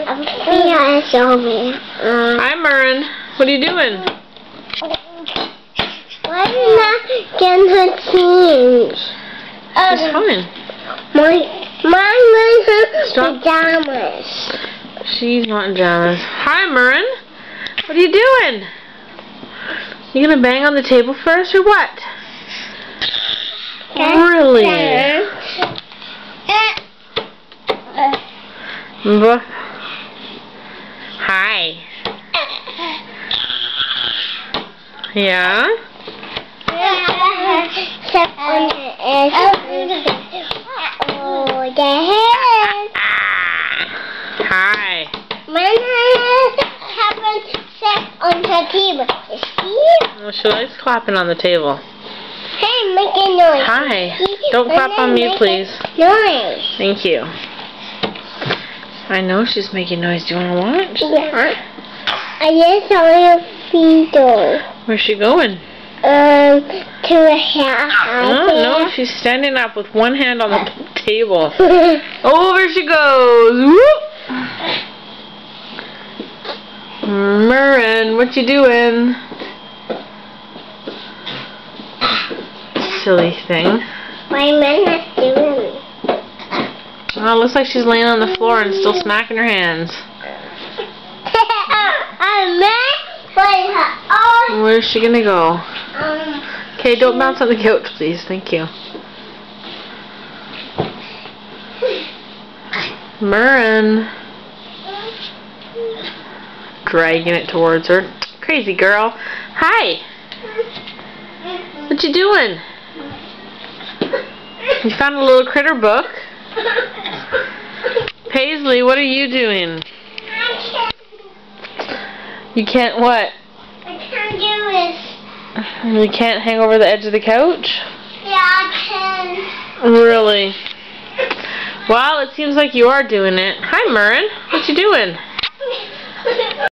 Hi, Murren. What are you doing? Why not getting her change? She's fine. Mine wearing her pajamas. She's not in pajamas. Hi, Murren. What are you doing? You gonna bang on the table first or what? Really? Hi. Yeah? Step on the edge. Oh, the head. Hi. Mine haven't set on the table. You see? Well, she likes clapping on the table. Hey, make a noise. Hi. Don't clap on me, please. Noise. Thank you. I know she's making noise. Do you want to watch? Yeah. I just saw your feet door. Where's she going? To the house. No, she's standing up with one hand on the table. Oh, there she goes. Whoop. Murren, what you doing? Silly thing. My man is doing. Oh, it looks like she's laying on the floor and still smacking her hands. Where's she gonna go? Okay, don't bounce on the couch, please. Thank you. Murren. Dragging it towards her. Crazy girl. Hi. What you doing? You found a little critter book. Paisley, what are you doing? You can't what? I can't do this. You can't hang over the edge of the couch? Yeah, I can. Really? Well, it seems like you are doing it. Hi, Murren. What you doing?